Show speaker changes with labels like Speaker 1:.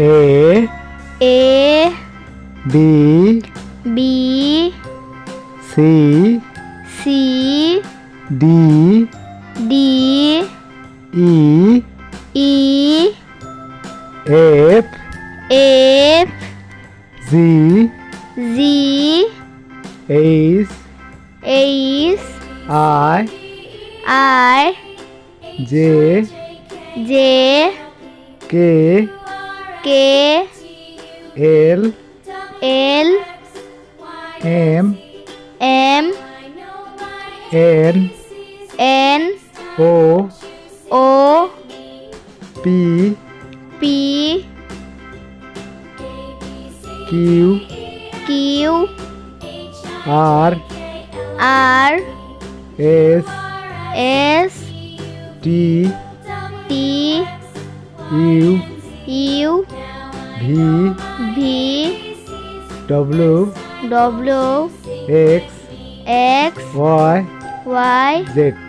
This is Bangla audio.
Speaker 1: A B C D E F G H I J K L M N O P Q R S T U V W X Y Z